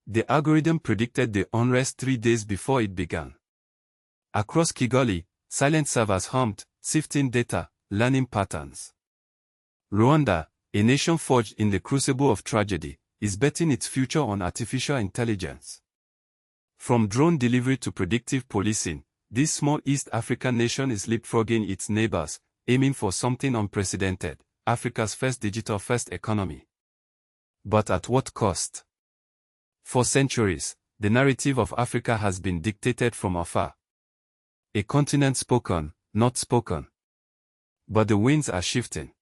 The algorithm predicted the unrest 3 days before it began. Across Kigali, silent servers hummed, sifting data, learning patterns. Rwanda, a nation forged in the crucible of tragedy, is betting its future on artificial intelligence. From drone delivery to predictive policing, this small East African nation is leapfrogging its neighbors, aiming for something unprecedented, Africa's first digital-first economy. But at what cost? For centuries, the narrative of Africa has been dictated from afar. A continent spoken, not spoken. But the winds are shifting.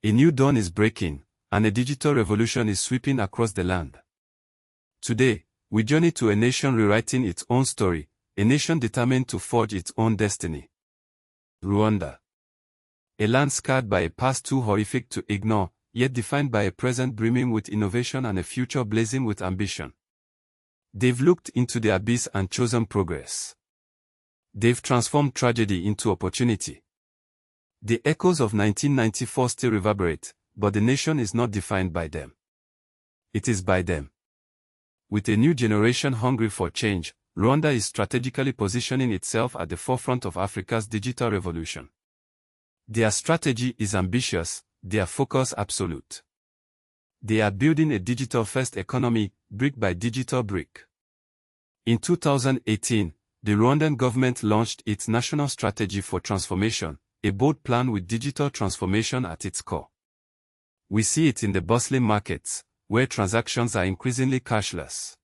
A new dawn is breaking, and a digital revolution is sweeping across the land. Today, we journey to a nation rewriting its own story, a nation determined to forge its own destiny. Rwanda. A land scarred by a past too horrific to ignore, yet defined by a present brimming with innovation and a future blazing with ambition. They've looked into the abyss and chosen progress. They've transformed tragedy into opportunity. The echoes of 1994 still reverberate, but the nation is not defined by them. It is by them. With a new generation hungry for change, Rwanda is strategically positioning itself at the forefront of Africa's digital revolution. Their strategy is ambitious, their focus absolute. They are building a digital-first economy, brick by digital brick. In 2018, the Rwandan government launched its National Strategy for Transformation, a bold plan with digital transformation at its core. We see it in the bustling markets, where transactions are increasingly cashless.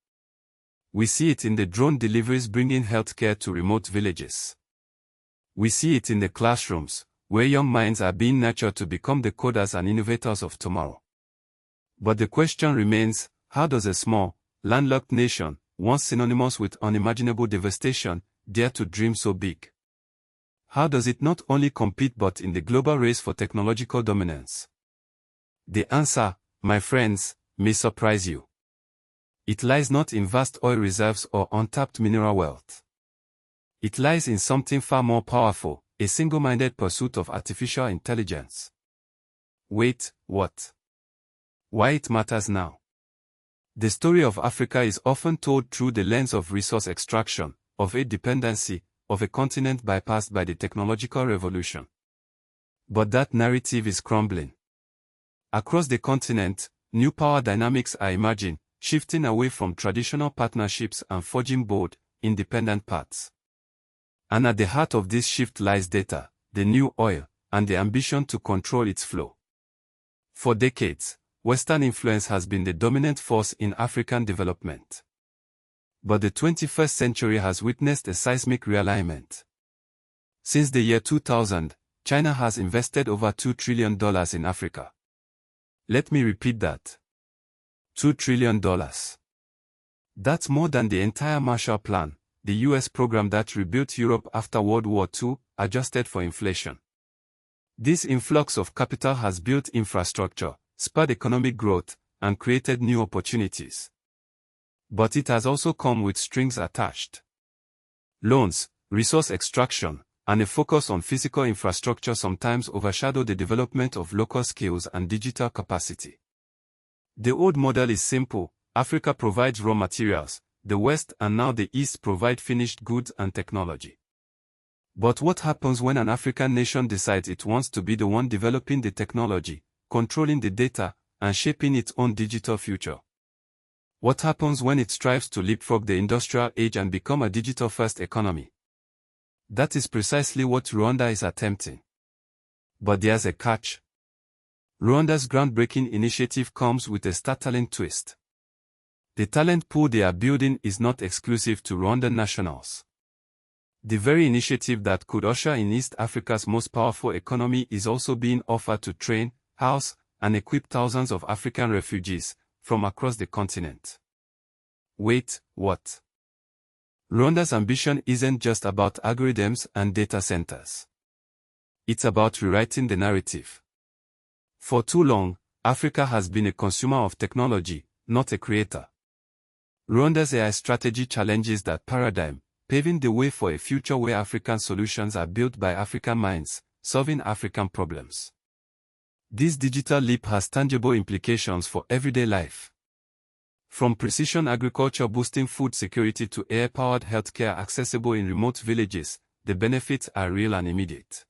We see it in the drone deliveries bringing healthcare to remote villages. We see it in the classrooms, where young minds are being nurtured to become the coders and innovators of tomorrow. But the question remains, how does a small, landlocked nation, once synonymous with unimaginable devastation, dare to dream so big? How does it not only compete but in the global race for technological dominance? The answer, my friends, may surprise you. It lies not in vast oil reserves or untapped mineral wealth. It lies in something far more powerful, a single-minded pursuit of artificial intelligence. Wait, what? Why it matters now? The story of Africa is often told through the lens of resource extraction, of aid dependency, of a continent bypassed by the technological revolution. But that narrative is crumbling. Across the continent, new power dynamics are emerging, shifting away from traditional partnerships and forging bold, independent paths. And at the heart of this shift lies data, the new oil, and the ambition to control its flow. For decades, Western influence has been the dominant force in African development. But the 21st century has witnessed a seismic realignment. Since the year 2000, China has invested over $2 trillion in Africa. Let me repeat that. $2 trillion. That's more than the entire Marshall Plan, the US program that rebuilt Europe after World War II, adjusted for inflation. This influx of capital has built infrastructure, spurred economic growth, and created new opportunities. But it has also come with strings attached. Loans, resource extraction, and a focus on physical infrastructure sometimes overshadow the development of local skills and digital capacity. The old model is simple: Africa provides raw materials, the West and now the East provide finished goods and technology. But what happens when an African nation decides it wants to be the one developing the technology, controlling the data, and shaping its own digital future? What happens when it strives to leapfrog the industrial age and become a digital-first economy? That is precisely what Rwanda is attempting. But there's a catch. Rwanda's groundbreaking initiative comes with a startling twist. The talent pool they are building is not exclusive to Rwandan nationals. The very initiative that could usher in East Africa's most powerful economy is also being offered to train, house, and equip thousands of African refugees from across the continent. Wait, what? Rwanda's ambition isn't just about algorithms and data centers. It's about rewriting the narrative. For too long, Africa has been a consumer of technology, not a creator. Rwanda's AI strategy challenges that paradigm, paving the way for a future where African solutions are built by African minds, solving African problems. This digital leap has tangible implications for everyday life. From precision agriculture boosting food security to AI-powered healthcare accessible in remote villages, the benefits are real and immediate.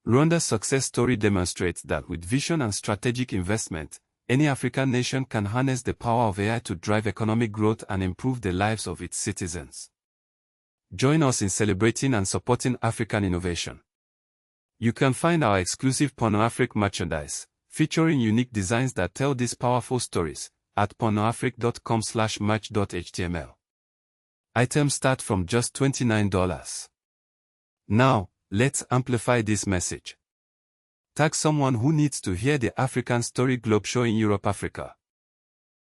Rwanda's success story demonstrates that with vision and strategic investment, any African nation can harness the power of AI to drive economic growth and improve the lives of its citizens. Join us in celebrating and supporting African innovation. You can find our exclusive PannaAfric merchandise, featuring unique designs that tell these powerful stories, at PannaAfric.com/merch.html. Items start from just $29. Now, let's amplify this message. Tag someone who needs to hear the African Story Globe Show in Europe, Africa.